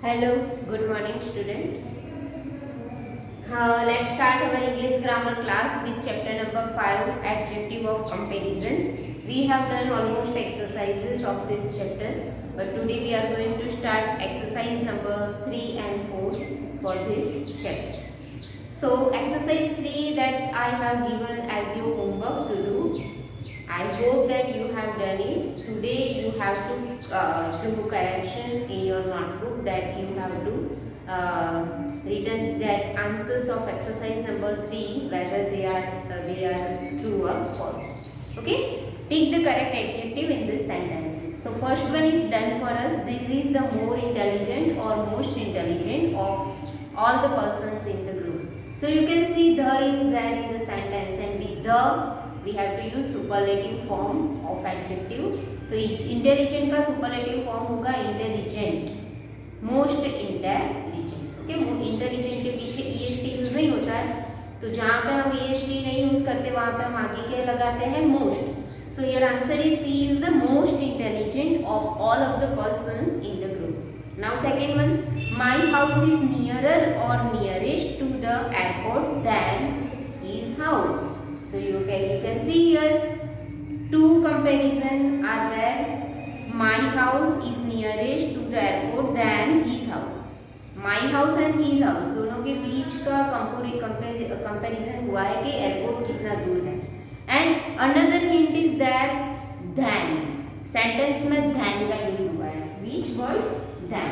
Hello, good morning student. Let's start our English grammar class with chapter number 5, adjective of comparison. We have done almost exercises of this chapter, but today we are going to start exercise number 3 and 4 for this chapter. So exercise 3 that I have given as your homework to do. I hope that you have done it. Today you have to do correction in your notebook that you have to written that answers of exercise number 3 whether they are true or false. Okay, take the correct adjective in this sentences. So first one is done for us. This is the more intelligent or most intelligent of all the persons in the group. So you can see the is there in the sentence, and with the we have to use superlative form of adjective. तो intelligent का superlative form होगा intelligent, most intelligent. Okay, intelligent के पीछे EST use नहीं होता है, तो जहाँ पे हम ईएसटी नहीं यूज करते वहाँ पे हम आगे क्या लगाते हैं, most. So your answer is C is the most intelligent of all of the persons in the group. Now second one, my house is nearer or nearest to the airport than his house. So you can see here two comparison are there. My house is nearest to the airport than his house. My house and his house दोनों के बीच का comparison हुआ है कि airport कितना दूर है. And another hint is that than, sentence में than का यूज हुआ है. which word? than.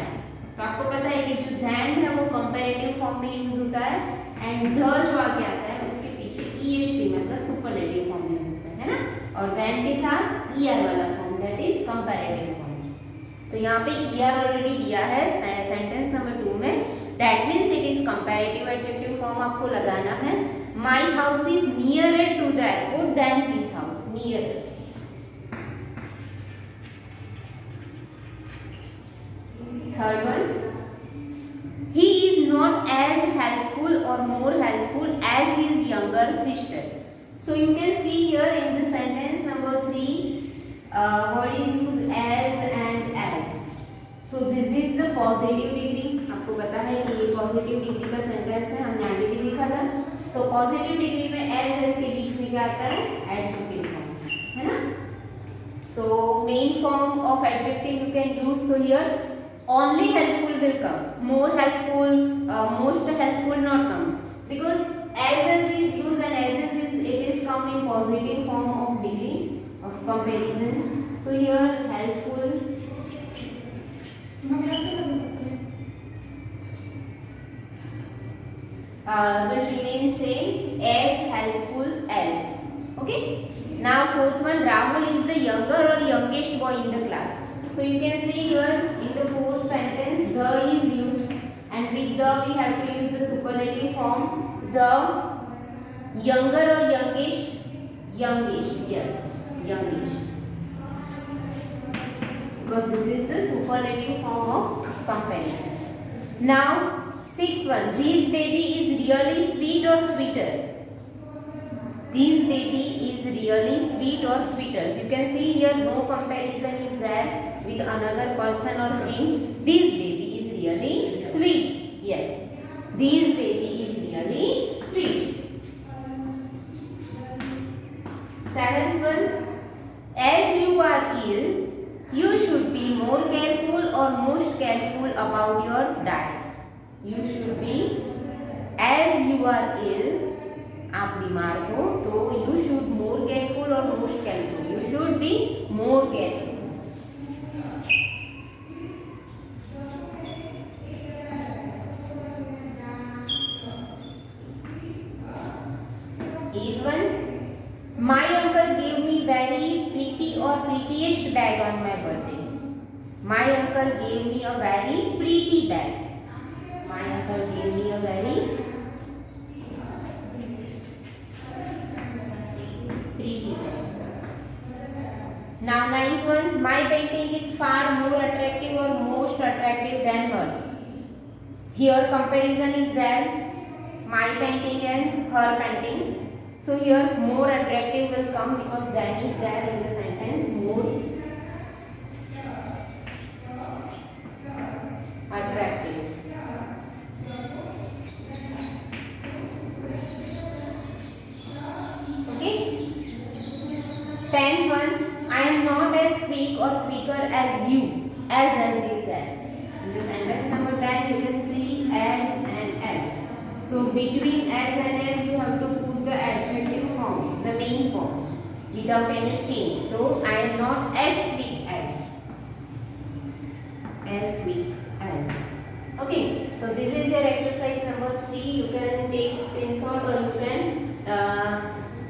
तो आपको पता है कि जो than है वो कंपैरेटिव फॉर्म में यूज होता है, एंड द जो आगे आता है उसके पीछे ईएसटी मतलब सुपरलेटिव फॉर्म यूज होता है ना, और देन के साथ ईआर वाला form that is comparative form. तो यहाँ पे ईआर ऑलरेडी दिया है सेंटेंस नंबर 2 में, that means it is comparative adjective form आपको लगाना है. My house is nearer to the airport than his house. Nearer. Third one, he is not as helpful or more helpful as his younger sister. So you can see here in the sentence number 3 word is used as and as. So this is the positive degree. आपको पता है कि ये positive degree का sentence है, हमने आगे भी देखा था. तो पॉजिटिव डिग्री में as के बीच में क्या आता है, एडजेक्टिव फॉर्म है ना. So main form of adjective you can use. So here only helpful will come, more helpful, most helpful not come, because as is used and as is it is come in positive form of degree of comparison. So here helpful will remain same as helpful as. Okay, now fourth one, Rahul is the younger or youngest boy in the class. So you can see here in the fourth sentence the is used, and with the we have to use the superlative form. The younger or youngest, youngest, yes, youngest, because this is the superlative form of comparison. Now sixth one, this baby is really sweet or sweeter. This baby is really sweet or sweeter. You can see here no comparison is there with another person or thing. This baby is really sweet. Yes, this baby is really sweet. Seventh one, as you are ill, you should be more careful or most careful about your diet. You should be, as you are ill, आप बीमार हो तो you should more careful or most careful. You should be more careful. Eighth one, my uncle gave me very pretty or prettiest bag on my birthday. My uncle gave me a very pretty bag. My uncle gave me a very pretty bag. Now ninth one, my painting is far more attractive or most attractive than hers. Here comparison is there, my painting and her painting. So here more attractive will come because than is there in the sentence. More attractive. 10th one, I am not as quick or quicker as you. As is there. In the sentence number 10, you can see as and as. So between as and as, you have to put the adjective form, the main form, without any change. So I am not as quick as. As quick as. Okay. So this is your exercise number 3. You can take screenshot or you can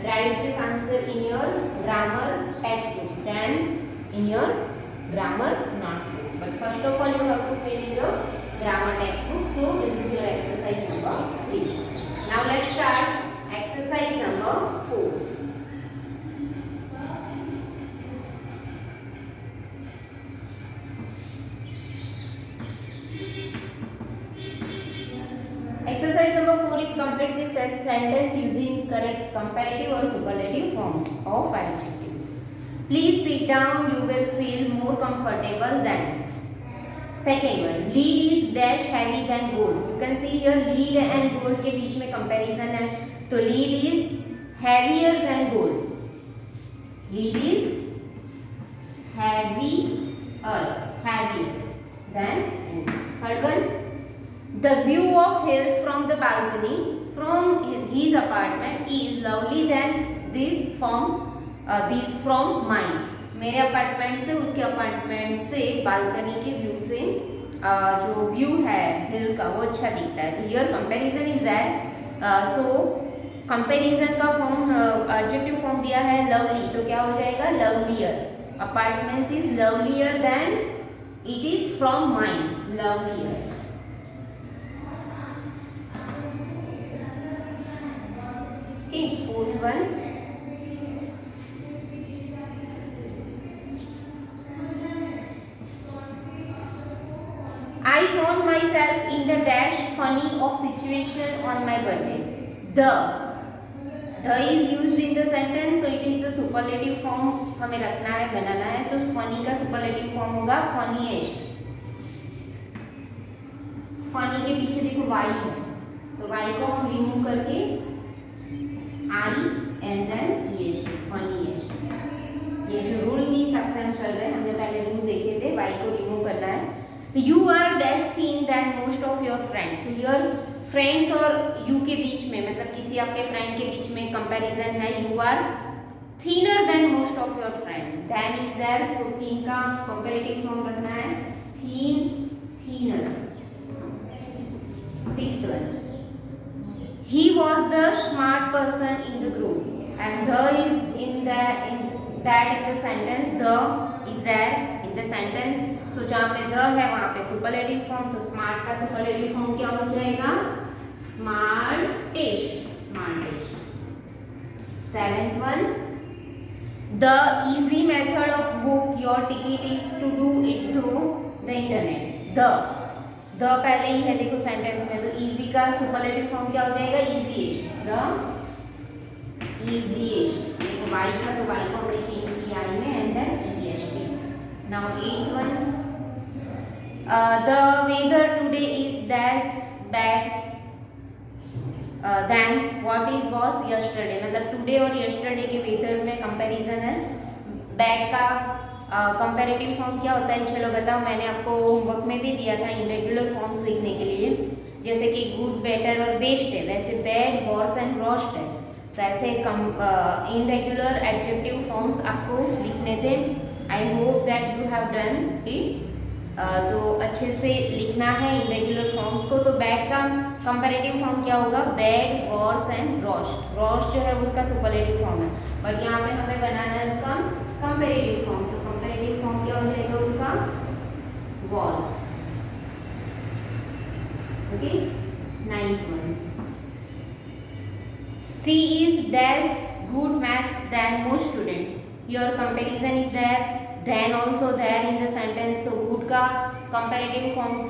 write this answer in your grammar textbook, then in your grammar notebook. But first of all, you have to fill in your grammar textbook. So this is your exercise number 3. Now let's start exercise number 4. Exercise number 4 is complete this sentence using correct comparative or superlative forms of adjectives. Please sit down, you will feel more comfortable than. Second one, lead is dash heavy than gold. You can see here lead and gold के बीच में comparison है. तो lead is heavier than gold. Lead is heavier than gold. Third one, the view of hills from the balcony from his apartment is lovely than this from mine. मेरे apartment से उसके apartment से balcony के view से जो view है हिल का वो अच्छा दिखता है. तो here comparison is that. So comparison का फॉर्म एडजेक्टिव फॉर्म दिया है लवली, तो क्या हो जाएगा lovelier. Apartments is lovelier than it is from mine. Lovelier. Okay, fourth one. I found myself in the dash funny of situation on my birthday. The is used in the sentence, so it is the superlative form हमें रखना है, बनाना है. तो funny का superlative form होगा funniest. funny के पीछे देखो y है, तो y को हम रिमूव करके I and then EST, funniest. ये जो रूल नहीं सबसे हम चल रहे हैं, हमने पहले रूल देखे थे, y को रिमूव करना है. You are dash thin than most of your friends. तो your friends और you के बीच में, मतलब किसी आपके फ्रेंड के बीच में कंपैरिजन है. You are thinner than most of your friends. Than is there, so thin का comparative form रखना है. Thin, thinner. Sixth one. He was the smart person in the group, and the is in that in the sentence. The is there in the sentence. So जहाँ पे the है वहाँ पे superlative form, तो smart का superlative form क्या हो जाएगा? Smartish. Smartish. Seventh one. The easy method of book your ticket is to do it through the internet. The पहले ही है देखो सेंटेंस में, तो easy का superlative form क्या हो जाएगा? Easyish. The easyish. देखो y था तो y को हमने चेंज किया I में and then est. Now eighth one. The weather today is dash bad than what is was yesterday. मतलब today और yesterday के weather में comparison है. bad का कंपैरेटिव फॉर्म क्या होता है? चलो बताओ, मैंने आपको होमवर्क में भी दिया था इनरेगुलर फॉर्म्स लिखने के लिए. जैसे कि गुड, बेटर और बेस्ट है, वैसे बैड, वर्स एंड वर्स्ट है. तो ऐसे इनरेगुलर एडजेक्टिव फॉर्म्स आपको लिखने थे. I hope that you have done it. तो अच्छे से लिखना है इनरेगुलर फॉर्म्स को. तो बैड का कंपैरेटिव फॉर्म क्या होगा? Bad, worse and worst. Worst जो है उसका सुपरलेटिव फॉर्म है, बट यहाँ पे हमें बनाना है उसका कंपैरेटिव फॉर्म. तो कंपैरेटिव फॉर्म क्या हो जाएगा उसका? Worse. Okay. Ninth one. C is dash good maths than most student. Your comparison is there, than also there in the sentence. तो गुड का कंपैरेटिव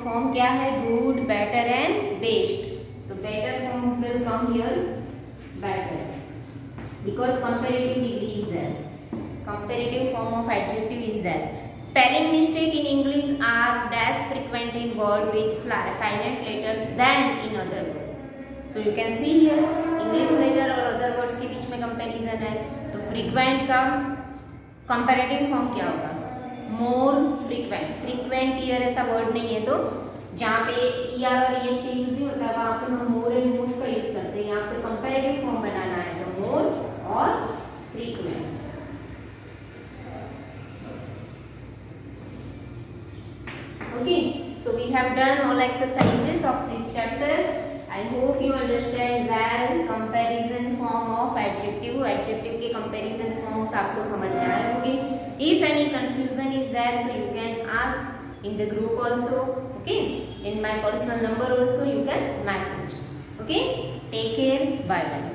फॉर्म क्या है? Good, better and best. तो better form will come here, better, because comparative degree is there. Comparative form of adjective is there. Spelling mistake in English are dash frequent in word with silent letters than in other word. So you can see here English letter और other words के बीच में comparison है. तो frequent का comparative form क्या होगा? मोर frequent. Frequent year ऐसा word नहीं है, तो जहाँ पे ईआर और ईएसटी यूज नहीं होता है वहाँ पे हम मोर एंड मोस्ट का यूज करते हैं। यहाँ पे कंपैरेटिव फॉर्म बनाना है तो मोर और frequent. Okay, so we have done all exercises of this chapter. I hope you understand well comparison form of adjective. Adjective के comparison forms आपको समझ में आए होंगे. If any confusion is there, so you can ask in the group also. Okay, in my personal number also you can message. Okay, take care. Bye bye.